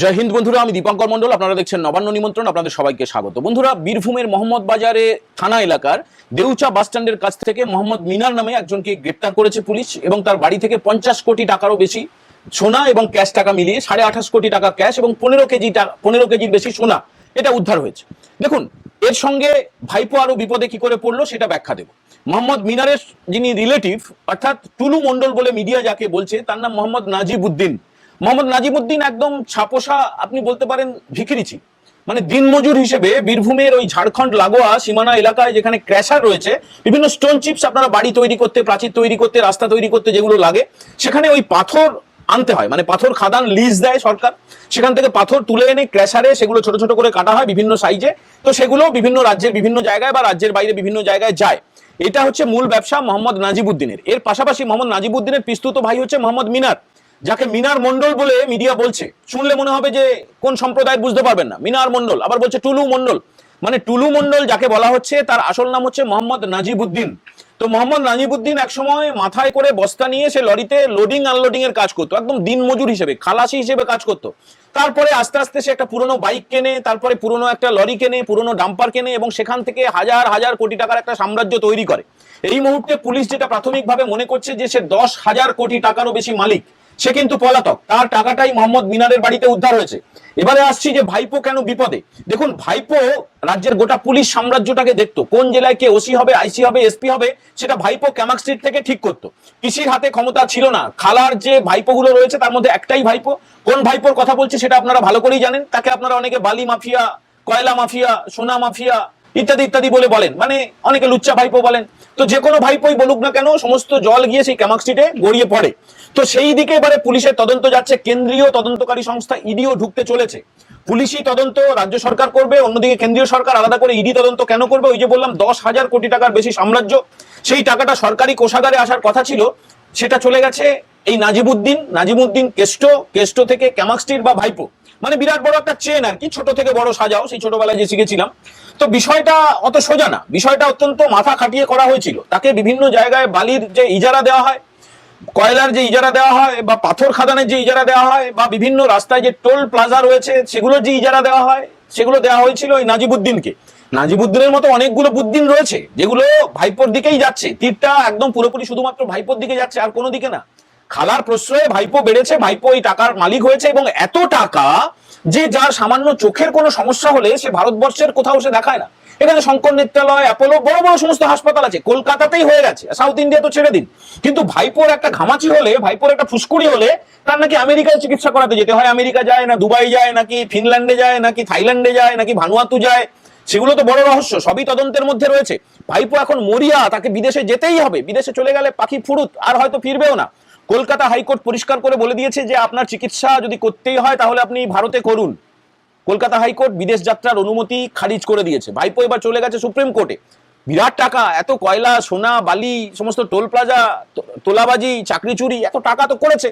জয় হিন্দ বন্ধুরা, আমি দীপঙ্কর মন্ডল। আপনারা দেখছেন নবান্ন নিমন্ত্রণ। আপনাদের সবাইকে স্বাগত। বন্ধুরা, বীরভূমের মোহাম্মদ বাজারে থানা এলাকার দেউচা বাস স্ট্যান্ডের কাছ থেকে মোহাম্মদ মিনার নামে একজনকে গ্রেপ্তার করেছে পুলিশ এবং তার বাড়ি থেকে 50 কোটি টাকারও বেশি সোনা এবং ক্যাশ টাকা মিলিয়ে 28.5 কোটি টাকা ক্যাশ এবং 15 কেজির বেশি সোনা এটা উদ্ধার হয়েছে। দেখুন, এর সঙ্গে ভাইপো আরো বিপদে কি করে পড়লো সেটা ব্যাখ্যা দেব। মোহাম্মদ মিনারের যিনি রিলেটিভ অর্থাৎ টুলু মন্ডল বলে মিডিয়া যাকে বলছে, তার নাম মোহাম্মদ নাজিবউদ্দিন। মোহাম্মদ নাজিবউদ্দিন একদম ছাপোষা, আপনি বলতে পারেন ভিখিরিচি, মানে দিনমজুর হিসেবে বীরভূমের ওই ঝাড়খণ্ড লাগোয়া সীমানা এলাকায় যেখানে ক্র্যাশার রয়েছে, বিভিন্ন স্টোন চিপস আপনারা বাড়ি তৈরি করতে, প্রাচীর তৈরি করতে, রাস্তা তৈরি করতে যেগুলো লাগে, সেখানে ওই পাথর আনতে হয়, মানে পাথর খাদান লিজ দেয় সরকার, সেখান থেকে পাথর তুলে এনে ক্র্যাশারে সেগুলো ছোট ছোট করে কাটা হয় বিভিন্ন সাইজে। তো সেগুলো বিভিন্ন রাজ্যের বিভিন্ন জায়গায় বা রাজ্যের বাইরে বিভিন্ন জায়গায় যায়। এটা হচ্ছে মূল ব্যবসা মোহাম্মদ নাজিবউদ্দিনের। এর পাশাপাশি মোহাম্মদ নাজিবউদ্দিনের পিস্তুত ভাই হচ্ছে মোহাম্মদ মিনার, যাকে মিনার মন্ডল বলে মিডিয়া বলছে। শুনলে মনে হবে যে কোন সম্প্রদায়, বুঝতে পারবেন না। মিনার মন্ডল, আবার বলছে টুলু মন্ডল, মানে টুলু মন্ডল যাকে বলা হচ্ছে তার আসল নাম হচ্ছে মোহাম্মদ নাজিবউদ্দিন। তো মোহাম্মদ নাজিবউদ্দিন একসময় মাথায় করে বস্তা নিয়ে সে লরিতে লোডিং আনলোডিং এর কাজ করতো, একদম দিনমজুর হিসেবে, খালাসি হিসেবে কাজ করতো। তারপরে আস্তে আস্তে সে একটা পুরনো বাইক কেনে, তারপরে পুরনো একটা লরি কেনে, পুরনো ডাম্পার কেনে এবং সেখান থেকে হাজার হাজার কোটি টাকার একটা সাম্রাজ্য তৈরি করে। এই মুহূর্তে পুলিশ যেটা প্রাথমিকভাবে মনে করছে যে সে 10,000 কোটি টাকারও বেশি মালিক, সে কিন্তু পলাতক। তার টাকাটাই মোহাম্মদ মিনারের বাড়িতে উদ্ধার হয়েছে। এবারে আসছি যে ভাইপো কেন বিপদে। দেখুন, ভাইপো রাজ্যের গোটা পুলিশ সাম্রাজ্যটাকে দেখতো, কোন জেলায় কে ওসি হবে, আইসি হবে, এসপি হবে, সেটা ভাইপো ক্যামাক স্ট্রিট থেকে ঠিক করতো। পিসির হাতে ক্ষমতা ছিল না। খালার যে ভাইপো গুলো রয়েছে তার মধ্যে একটাই ভাইপো। কোন ভাইপোর কথা বলছি সেটা আপনারা ভালো করেই জানেন। তাকে আপনারা অনেকে বালি মাফিয়া, কয়লা মাফিয়া, সোনা মাফিয়া ইত্যাদি ইত্যাদি বলে বলেন, মানে অনেকে লুচ্চা ভাইপো বলেন। তো যে কোনো ভাইপোই বলুক না কেন, সমস্ত জল গিয়ে সেই ক্যামাক স্ট্রিটে গড়িয়ে পড়ে। তো সেই দিকে এবারে পুলিশের তদন্ত যাচ্ছে, কেন্দ্রীয় তদন্তকারী সংস্থা ইডিও ঢুকতে চলেছে। পুলিশই তদন্ত রাজ্য সরকার করবে, অন্যদিকে কেন্দ্রীয় সরকার আলাদা করে ইডি তদন্ত কেন করবে? ওই যে বললাম 10,000 কোটি টাকার বেশি সাম্রাজ্য, সেই টাকাটা সরকারি কোষাগারে আসার কথা ছিল, সেটা চলে গেছে এই নাজিমউদ্দিন কেষ্ট থেকে ক্যামাক স্ট্রিট বা ভাইপো, মানে বিরাট বড় একটা চেন আর কি, ছোট থেকে বড় সাজাও, সেই ছোটবেলায় যে শিখেছিলাম। তো বিষয়টা অত সোজা না, বিষয়টা অত্যন্ত মাথা খাটিয়ে করা হয়েছিল। তাকে বিভিন্ন জায়গায় বালির যে ইজারা দেওয়া হয়, কয়লার যে ইজারা দেওয়া হয়, বা পাথর খাদানের যে ইজারা দেওয়া হয়, বা বিভিন্ন রাস্তায় যে টোল প্লাজা রয়েছে সেগুলোর যে ইজারা দেওয়া হয়, সেগুলো দেওয়া হয়েছিল ওই নাজিবউদ্দিনকে। নাজিবউদ্দিনের মতো অনেকগুলো বুদ্দিন রয়েছে যেগুলো ভাইপোর দিকেই যাচ্ছে। তীরটা একদম পুরোপুরি শুধুমাত্র ভাইপোর দিকে যাচ্ছে, আর কোনো দিকে না। খালার প্রশ্রয়ে ভাইপো বেড়েছে, ভাইপো এই টাকার মালিক হয়েছে, এবং এত টাকা যে যার সামান্য চোখের কোনো সমস্যা হলে সে ভারতবর্ষের কোথাও সে দেখায় না। এখানে শঙ্কর নেত্রালয়, অ্যাপোলো, বড় বড় সমস্ত হাসপাতাল আছে, কলকাতাতেই হয়ে গেছে, সাউথ ইন্ডিয়া তো ছেড়ে দিন। কিন্তু ভাইপোর একটা ঘামাচি হলে, ভাইপোর একটা ফুসকুড়ি হলে, তার নাকি আমেরিকায় চিকিৎসা করাতে যেতে হয়। আমেরিকা যায় না, দুবাই যায়, নাকি ফিনল্যান্ডে যায়, নাকি থাইল্যান্ডে যায়, নাকি ভানুয়াতু যায়, সেগুলো তো বড় রহস্য, সবই তদন্তের মধ্যে রয়েছে। ভাইপো এখন মরিয়া, তাকে বিদেশে যেতেই হবে। বিদেশে চলে গেলে পাখি ফুরুত, আর হয়তো ফিরবেও না। কলকাতা হাইকোর্ট পরিষ্কার করে বলে দিয়েছে যে আপনার চিকিৎসা যদি করতেই হয় তাহলে আপনি ভারতে করুন। কলকাতা হাইকোর্ট বিদেশ যাত্রার অনুমতি খারিজ করে দিয়েছে। ভাইপো এবার চলে গেছে সুপ্রিম কোর্টে। বিরাট টাকা, এত কয়লা, সোনা, বালি, সমস্ত টোল প্লাজা, তোলাবাজি, চাকরি চুরি, এত টাকা তো করেছে।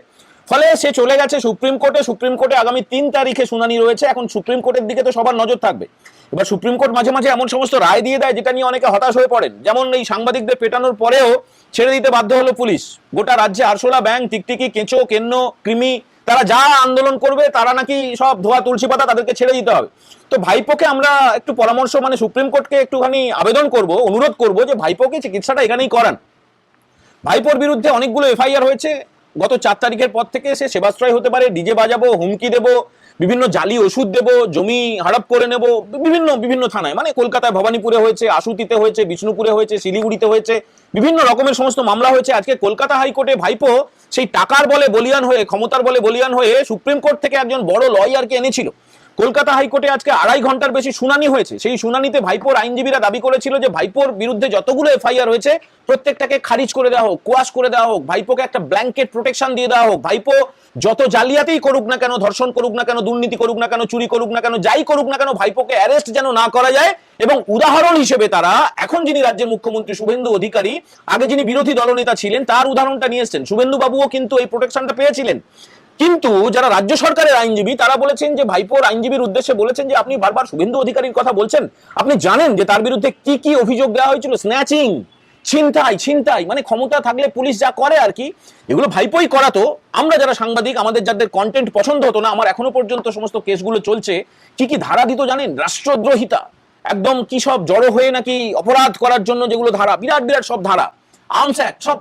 ফলে সে চলে গেছে সুপ্রিম কোর্টে। সুপ্রিম কোর্টে আগামী 3 তারিখে শুনানি রয়েছে। এখন সুপ্রিম কোর্টের দিকে তো সবার নজর থাকবে। এবার সুপ্রিম কোর্ট মাঝে মাঝে এমন সমস্ত রায় দিয়ে দেয় যেটা নিয়ে অনেকে হতাশ হয়ে পড়েন। যেমন এই সাংবাদিকদের পেটানোর পরেও ছেড়ে দিতে বাধ্য হলো পুলিশ। গোটা রাজ্যে আরশোলা, ব্যাং, টিকটিকি, কেঁচো, কেন্ন, কৃমি, তারা যা আন্দোলন করবে তারা নাকি সব ধোয়া তুলসী পাতা, তাদেরকে ছেড়ে দিতে হবে। তো ভাইপোকে আমরা একটু পরামর্শ, মানে সুপ্রিম কোর্টকে একটুখানি আবেদন করব, অনুরোধ করব যে ভাইপোকে চিকিৎসাটা এখানেই করান। ভাইপোর বিরুদ্ধে অনেকগুলো এফআইআর হয়েছে। গত 4 তারিখের পর থেকে সে সেবাশ্রয় হতে পারে, ডিজে বাজাবো, হুমকি দেবো, বিভিন্ন জালি ওষুধ দেবো, জমি হাড়প করে নেব, বিভিন্ন বিভিন্ন থানায়, মানে কলকাতায় ভবানীপুরে হয়েছে, আশুতিতে হয়েছে, বিষ্ণুপুরে হয়েছে, শিলিগুড়িতে হয়েছে, বিভিন্ন রকমের সমস্ত মামলা হয়েছে। আজকে কলকাতা হাইকোর্টে ভাইপো সেই টাকার বলে বলিয়ান হয়ে, ক্ষমতার বলে বলিয়ান হয়ে সুপ্রিম কোর্ট থেকে একজন বড় লয়ারকে এনেছিল। কলকাতা হাইকোর্টে আজকে 2.5 ঘন্টার বেশি শুনানি হয়েছে। সেই শুনানিতে ভাইপোর আইনজীবীরা দাবি করেছিল যে ভাইপোর বিরুদ্ধে যতগুলো এফআইআর হয়েছে প্রত্যেকটাকে খারিজ করে দেওয়া হোক, কোয়াশ করে দেওয়া হোক, ভাইপোকে একটা ব্ল্যাঙ্কেট প্রোটেকশন দিয়ে দেওয়া হোক। ভাইপো যত জালিয়াতেই করুক না কেন, ধর্ষণ করুক না কেন, দুর্নীতি করুক না কেন, চুরি করুক না কেন, যাই করুক না কেন, ভাইপোকে অ্যারেস্ট যেন না করা যায়। এবং উদাহরণ হিসেবে তারা এখন যিনি রাজ্যের মুখ্যমন্ত্রী শুভেন্দু অধিকারী, আগে যিনি বিরোধী দলনেতা ছিলেন, তার উদাহরণটা নিয়ে এসেছেন। শুভেন্দু বাবুও কিন্তু এই প্রোটেকশনটা পেয়েছিলেন। কিন্তু যারা রাজ্য সরকারের আইনজীবী তারা বলেছেন যে ভাইপোর আইনজীবীর উদ্দেশ্যে বলেছেন যে আপনি বারবার শুভেন্দু অধিকারীর কথা বলছেন, আপনি জানেন যে তার বিরুদ্ধে কি কি অভিযোগ দেওয়া হয়েছিল? স্ন্যাচিং, ছিনতাই ছিনতাই, মানে ক্ষমতা থাকলে পুলিশ যা করে আর কি, এগুলো ভাইপোই করাতো। আমরা যারা সাংবাদিক, আমাদের যাদের কন্টেন্ট পছন্দ হতো না, আমার এখনো পর্যন্ত সমস্ত কেসগুলো চলছে, কি কি ধারা দিত জানেন? রাষ্ট্রদ্রোহিতা, একদম কি সব জড়ো হয়ে নাকি অপরাধ করার জন্য যেগুলো ধারা, বিরাট বিরাট সব ধারা, আর্মস অ্যাক্ট, সব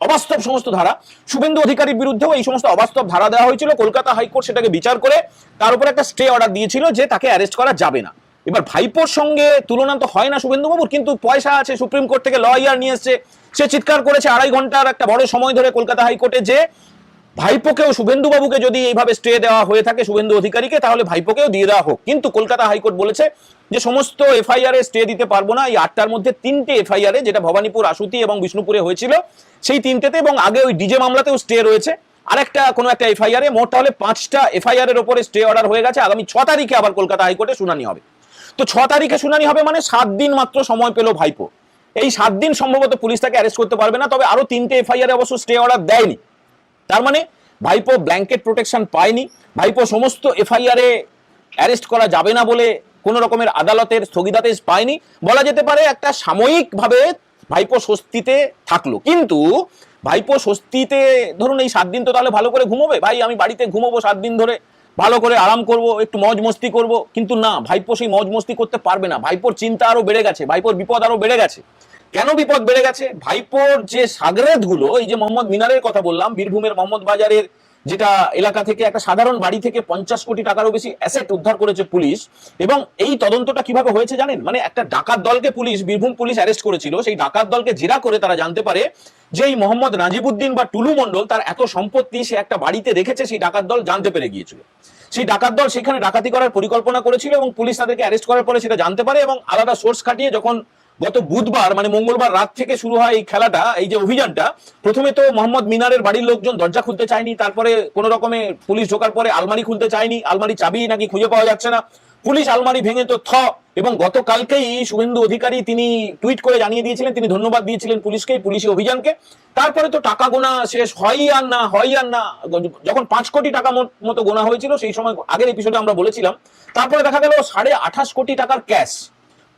অবাস্তব সমস্ত ধারা। শুভেন্দু অধিকারীর বিরুদ্ধেও এই সমস্ত অবাস্তব ধারা দেওয়া হয়েছিল। কলকাতা হাইকোর্ট সেটাকে বিচার করে তার উপর একটা স্টে অর্ডার দিয়েছিল যে তাকে অ্যারেস্ট করা যাবে না। এবার ভাইপোর সঙ্গে তুলনা তো হয় না শুভেন্দু বাবুর, কিন্তু পয়সা আছে, সুপ্রিম কোর্ট থেকে লয়ার নিয়ে এসছে, সে চিৎকার করেছে 2.5 ঘন্টার একটা বড় সময় ধরে কলকাতা হাইকোর্টে যে ভাইপোকেও, শুভেন্দু বাবুকে যদি এইভাবে স্টে দেওয়া হয়ে থাকে শুভেন্দু অধিকারীকে, তাহলে ভাইপোকেও দিয়ে দেওয়া হোক। কিন্তু কলকাতা হাইকোর্ট বলেছে যে সমস্ত এফআইআর এ স্টে দিতে পারবো না। এই 8টার মধ্যে 3টে এফআইআর এ, যেটা ভবানীপুর, আশুতি এবং বিষ্ণুপুরে হয়েছিল, সেই 3টেতে, এবং আগে ওই ডিজে মামলাতেও স্টে রয়েছে, আরেকটা কোনো একটা এফআইআর এ, মোট তাহলে 5টা এফআইআর এর উপরে স্টে অর্ডার হয়ে গেছে। আগামী 6 তারিখে আবার কলকাতা হাইকোর্টে শুনানি হবে। তো 6 তারিখে শুনানি হবে মানে 7 দিন মাত্র সময় পেল ভাইপো। এই 7 দিন সম্ভবত পুলিশ তাকে অ্যারেস্ট করতে পারবে না। তবে আরো 3টে এফআইআর এ অবশ্য স্টে অর্ডার দেয়নি। তার মানে ভাইপো ব্ল্যাঙ্কেট প্রোটেকশন পায়নি। ভাইপো সমস্ত এফআইআর এ অ্যারেস্ট করা যাবে না বলে কোন রকমের আদালতের স্থগিতাদেশ পায়নি। বলা যেতে পারে একটা সাময়িকভাবে ভাইপো স্বস্তিতে থাকলো। কিন্তু ভাইপো স্বস্তিতে, ধরুন এই 7 দিন তো তাহলে ভালো করে ঘুমোবে, ভাই আমি বাড়িতে ঘুমোবো 7 দিন ধরে, ভালো করে আরাম করব, একটু মজ মস্তি করব। কিন্তু না, ভাইপো সেই মজ মস্তি করতে পারবে না। ভাইপোর চিন্তা আরো বেড়ে গেছে, ভাইপোর বিপদ আরো বেড়ে গেছে। কেন বিপদ বেড়ে গেছে? ভাইপোর যে সাগরেদ গুলো, এই যে মোহাম্মদ মিনারের কথা বললাম, বীরভূমের মোহাম্মদ বাজারের যেটা এলাকা থেকে একটা সাধারণ বাড়ি থেকে 50 কোটি টাকারও বেশি অ্যাসেট উদ্ধার করেছে পুলিশ। এবং এই তদন্তটা কিভাবে হয়েছে জানেন? মানে একটা ডাকাত দলকে পুলিশ, বীরভূম পুলিশ অ্যারেস্ট করেছিল। সেই ডাকাত দলকে জেরা করে তারা জানতে পারে যে এই মোহাম্মদ নাজিবুদ্দিন বা টুলু মন্ডল, তার এত সম্পত্তি সে একটা বাড়িতে রেখেছে। সেই ডাকাত দল জানতে পেরে গিয়েছিল। সেই ডাকাত দল সেখানে ডাকাতি করার পরিকল্পনা করেছিল এবং পুলিশ তাদেরকে অ্যারেস্ট করার পরে সেটা জানতে পারে। এবং আলাদা সোর্স খাটিয়ে যখন গত বুধবার মানে মঙ্গলবার রাত থেকে শুরু হয় এই খেলাটা, এই যে অভিযানটা, প্রথমে তো মোহাম্মদ মিনারের বাড়ির লোকজন দরজা খুলতে চায়নি। তারপরে কোন রকমে পুলিশ ঢোকার পরে আলমারি খুলতে চায়নি, আলমারি চাবি নাকি খুঁজে পাওয়া যাচ্ছে না, পুলিশ আলমারি ভেঙে তো এবং গতকালকেই শুভেন্দু অধিকারী তিনি টুইট করে জানিয়ে দিয়েছিলেন, তিনি ধন্যবাদ দিয়েছিলেন পুলিশকে, পুলিশি অভিযানকে। তারপরে তো টাকা গোনা শেষ হয় আর না, হয় আর না। যখন 5 কোটি টাকা মতো গোনা হয়েছিল সেই সময়, আগের এপিসোডে আমরা বলেছিলাম, তারপরে দেখা গেল 28.5 কোটি টাকার ক্যাশ,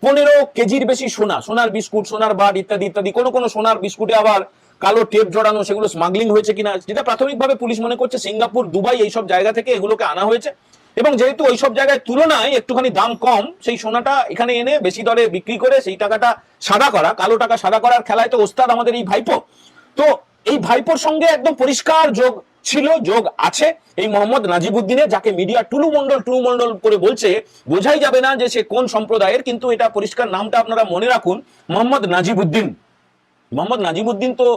15 কেজির বেশি সোনা, সোনার বিস্কুট, সোনার বার ইত্যাদি ইত্যাদি। কোনো কোনো সোনার বিস্কুটে আবার কালো টেপ জড়ানো, সেগুলো স্মাগলিং হয়েছে কিনা, যেটা প্রাথমিকভাবে পুলিশ মনে করছে সিঙ্গাপুর, দুবাই এইসব জায়গা থেকে এগুলোকে আনা হয়েছে। এবং যেহেতু ওইসব জায়গায় তুলনায় একটুখানি দাম কম, সেই সোনাটা এখানে এনে বেশি দরে বিক্রি করে সেই টাকাটা সাদা করা, কালো টাকা সাদা করার খেলায় তো ওস্তাদ আমাদের এই ভাইপো। তো এই ভাইপোর সঙ্গে একদম পরিষ্কার যোগ ছিল, যোগ আছে এই মোহাম্মদ নাজিবুদ্দিনের, যাকে মিডিয়া টুলু মন্ডল করে বলছে। বোঝাই যাবে না যে সে কোন সম্প্রদায়ের, কিন্তু এটা পরিষ্কার নামটা আপনারা মনে রাখুন, মোহাম্মদ নাজিবুদ্দিন। মোহাম্মদ নাজিবুদ্দিন তো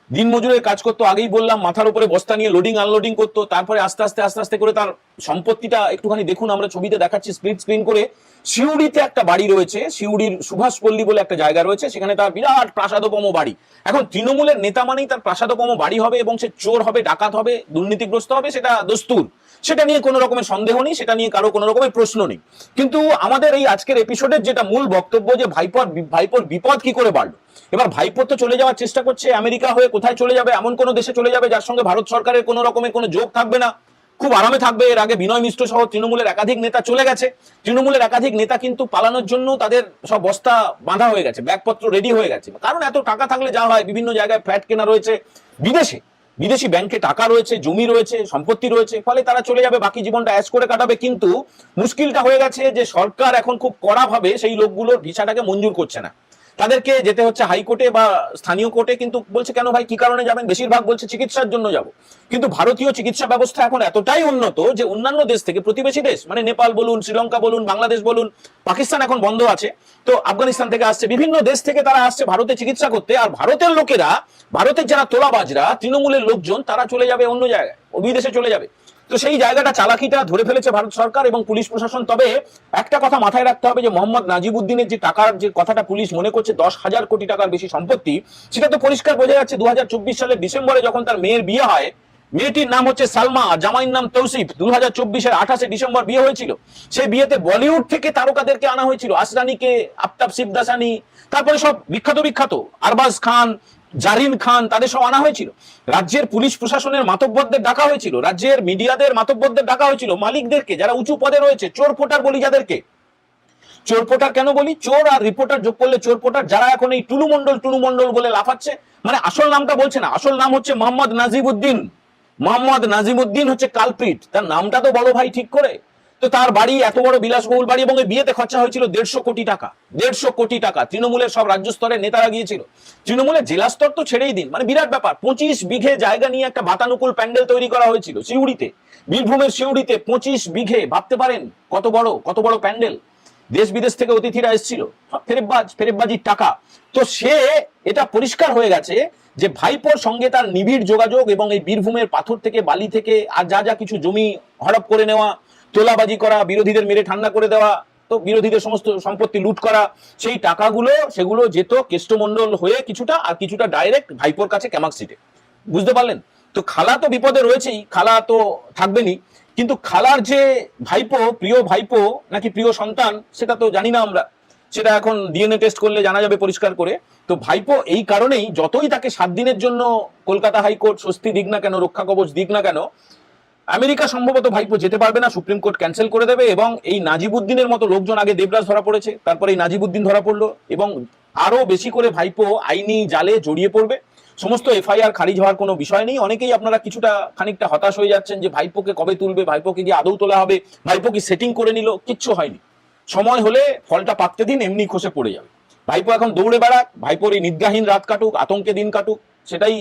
দিনমজুরের কাজ করতো, আগেই বললাম, মাথার উপরে বস্তা নিয়ে লোডিং আনলোডিং করতো। তারপরে আস্তে আস্তে করে তার সম্পত্তিটা একটুখানি দেখুন, আমরা ছবিতে দেখাচ্ছি স্প্লিট স্ক্রিন করে। সিউড়িতে একটা বাড়ি রয়েছে, সিউড়ির সুভাষপল্লী বলে একটা জায়গা রয়েছে, সেখানে তার বিরাট প্রাসাদোপম বাড়ি। এখন তৃণমূলের নেতা মানেই তার প্রাসাদোপম বাড়ি হবে এবং সে চোর হবে, ডাকাত হবে, দুর্নীতিগ্রস্ত হবে, সেটা দস্তুর। সেটা নিয়ে কোনো রকমের সন্দেহ নেই, সেটা নিয়ে কারো কোনো রকমের প্রশ্ন নেই। কিন্তু আমাদের এই আজকের এপিসোডের যেটা মূল বক্তব্য, যে ভাইপোর বিপদ কি করে বাড়লো। এবার ভাইপো তো চলে যাওয়ার চেষ্টা করছে আমেরিকা হয়ে। কোথায় চলে যাবে? এমন কোন দেশে চলে যাবে যার সঙ্গে ভারত সরকারের কোনো রকমের কোনো যোগ থাকবে না, খুব আরামে থাকবে। এর আগে বিনয় মিশ্র সহ তৃণমূলের একাধিক নেতা চলে গেছে। তৃণমূলের একাধিক নেতা কিন্তু পালানোর জন্য তাদের সব বস্তা বাঁধা হয়ে গেছে, ব্যাগপত্র রেডি হয়ে গেছে। কারণ এত টাকা থাকলে যা হয়, বিভিন্ন জায়গায় ফ্ল্যাট কেনা রয়েছে, বিদেশি ব্যাংকে টাকা রয়েছে, জমি রয়েছে, সম্পত্তি রয়েছে, ফলে তারা চলে যাবে, বাকি জীবনটা অ্যাশ করে কাটাবে। কিন্তু মুশকিলটা হয়ে গেছে যে সরকার এখন খুব কড়াভাবে সেই লোকগুলোর ভিসাটাকে মঞ্জুর করছে না। তাদেরকে যেতে হচ্ছে হাইকোর্টে বা স্থানীয় কোর্টে। কিন্তু বলছে কেন ভাই, কি কারণে যাবেন? বেশিরভাগ বলছে চিকিৎসার জন্য যাব। কিন্তু ভারতীয় চিকিৎসা ব্যবস্থা এখন এতটাই উন্নত যে অন্যান্য দেশ থেকে, প্রতিবেশী দেশ মানে নেপাল বলুন, শ্রীলঙ্কা বলুন, বাংলাদেশ বলুন, পাকিস্তান এখন বন্ধ আছে, তো আফগানিস্তান থেকে আসছে, বিভিন্ন দেশ থেকে তারা আসছে ভারতে চিকিৎসা করতে। আর ভারতের লোকেরা, ভারতের যারা তোলাবাজরা, তৃণমূলের লোকজন, তারা চলে যাবে অন্য জায়গায়, বিদেশে চলে যাবে। তো সেই জায়গাটা, চালাকিটা ধরে ফেলেছে ভারত সরকার এবং পুলিশ প্রশাসন। তবে একটা কথা মাথায় রাখতে হবে যে মোহাম্মদ নাজিবুদ্দিনের যে টাকার যে কথাটা পুলিশ মনে করছে 10,000 কোটি টাকার বেশি সম্পত্তি, সেটা তো পরিষ্কার বোঝা যাচ্ছে 2024 সালের ডিসেম্বরে যখন তার মেয়ের বিয়ে হয়। মেয়েটির নাম হচ্ছে সালমা, জামাইয়ের নাম তৌসিফ। 2024-এর 28 ডিসেম্বর বিয়ে হয়েছিল। সেই বিয়েতে বলিউড থেকে তারকাদেরকে আনা হয়েছিল, আসরানিকে, আফতাব সিদ্দাসানি, তারপরে সব বিখ্যাত আরবাজ খান, জারিন খান, তাদের সব আনা হয়েছিল। রাজ্যের পুলিশ প্রশাসনের মাতব্বরদের ডাকা হয়েছিল, রাজ্যের মিডিয়াদের মাতব্বরদের ডাকা হয়েছিল, মালিকদেরকে, যারা উঁচু পদে রয়েছে, চোর ফোটার বলি যাদেরকে। চোরপোটার কেন বলি? চোর আর রিপোর্টার যোগ করলে চোরপোটার, যারা এখন এই টুলু মন্ডল বলে লাফাচ্ছে, মানে আসল নামটা বলছে না, আসল নাম হচ্ছে মোহাম্মদ নাজিমউদ্দিন। মোহাম্মদ নাজিমউদ্দিন হচ্ছে কালপ্রিট, তার নামটা তো বলো ভাই ঠিক করে। তো তার বাড়ি, এত বড় বিলাসবহুল বাড়ি, এবং এই বিয়েতে খরচা হয়েছিল 150 কোটি টাকা। 150 কোটি টাকা। তৃণমূলের সব রাজ্য স্তরের নেতারা গিয়েছিল, তৃণমূলের জেলা স্তর তো ছেড়েই দিন, মানে বিরাট ব্যাপার। 25 বিঘে জায়গা নিয়ে একটা বাতানুকূল প্যান্ডেল তৈরি করা হয়েছিল সিউড়িতে, বীরভূমের সিউড়িতে 25 বিঘে। ভাবতে পারেন কত বড় প্যান্ডেল। দেশ বিদেশ থেকে অতিথিরা এসেছিল, ফেরেববাজির টাকা। তো সে, এটা পরিষ্কার হয়ে গেছে যে ভাইপোর সঙ্গে তার নিবিড় যোগাযোগ, এবং এই বীরভূমের পাথর থেকে, বালি থেকে, আর যা কিছু জমি হড়প করে নেওয়া, তোলাবাজি করা, বিরোধীদের মেরে ঠান্ডা করে দেওয়া, তো বিরোধীদের সমস্ত সম্পত্তি লুট করা, সেই টাকাগুলো সেগুলো যেত কেষ্টমন্ডল হয়ে কিছুটা, আর কিছুটা ডাইরেক্ট ভাইপোর কাছে ক্যামাক্সিটে। বুঝতে পারলেন? তো খালা তো বিপদে রয়েছেই, খালা তো থাকবেনই, কিন্তু খালার যে ভাইপো, প্রিয় ভাইপো নাকি প্রিয় সন্তান সেটা তো জানি না আমরা, সেটা এখন ডিএনএ টেস্ট করলে জানা যাবে পরিষ্কার করে। তো ভাইপো এই কারণেই, যতই তাকে 7 দিনের জন্য কলকাতা হাইকোর্ট স্বস্তি দিক না কেন, রক্ষা কবচ দিক না কেন, আমেরিকা সম্ভবত ভাইপো যেতে পারবে না, সুপ্রিম কোর্ট ক্যান্সেল করে দেবে। এবং এই নাজিবউদ্দিনের মতো লোকজন, আগে দেবরাজ ধরা পড়েছে, তারপরে এই নাজিবউদ্দিন ধরা পড়লো, এবং আরো বেশি করে ভাইপো আইনি জালে জড়িয়ে পড়বে। সমস্ত এফআইআর খারিজ হওয়ার কোনো বিষয় নেই। অনেকেই আপনারা কিছুটা খানিকটা হতাশ হয়ে যাচ্ছেন যে ভাইপোকে কবে তুলবে, ভাইপোকে কি আদৌ তোলা হবে, ভাইপো কি সেটিং করে নিল? কিচ্ছু হয়নি। সময় হলে ফলটা পাকতে দিন, এমনি খসে পড়ে যাবে। ভাইপো এখন দৌড়ে বেড়াক, ভাইপোর এই নিদ্রাহীন রাত কাটুক, আতঙ্কে দিন কাটুক, সেটাই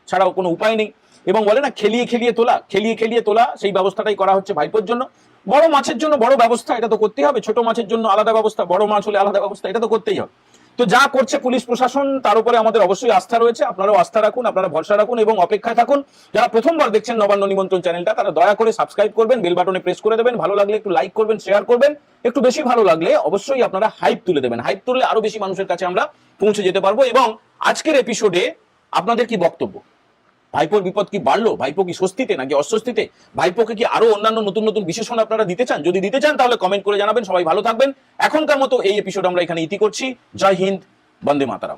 ছাড়াও কোনো উপায় নেই। এবং বলে না, খেলিয়ে তোলা, সেই ব্যবস্থাটাই করা হচ্ছে ভাইপোর জন্য। বড় মাছের জন্য বড় ব্যবস্থা, এটা তো করতেই হবে। ছোট মাছের জন্য আলাদা ব্যবস্থা, বড় মাছ হলে আলাদা ব্যবস্থা, এটা তো করতেই হবে। তো যা করছে পুলিশ প্রশাসন, তার উপরে আমাদের অবশ্যই আস্থা রয়েছে। আপনারাও আস্থা রাখুন, আপনারা ভরসা রাখুন, এবং অপেক্ষায় থাকুন। যারা প্রথমবার দেখছেন নবান্ন নিমন্ত্রণ চ্যানেলটা, তারা দয়া করে সাবস্ক্রাইব করবেন, বেল বাটনে প্রেস করে দেবেন, ভালো লাগলে একটু লাইক করবেন, শেয়ার করবেন, একটু বেশি ভালো লাগলে অবশ্যই আপনারা হাইপ তুলে দেবেন। হাইপ তুললে আরো বেশি মানুষের কাছে আমরা পৌঁছে যেতে পারবো। এবং আজকের এপিসোডে আপনাদের কি বক্তব্য? ভাইপোর বিপদ কি বাড়লো? ভাইপো কি স্বস্তিতে নাকি অস্বস্তিতে? ভাইপোকে কি আরো অন্যান্য নতুন বিশেষণ আপনারা দিতে চান? যদি দিতে চান তাহলে কমেন্ট করে জানাবেন। সবাই ভালো থাকবেন। এখনকার মতো এই এপিসোড আমরা এখানে ইতি করছি। জয় হিন্দ, বন্দে মাতারাম।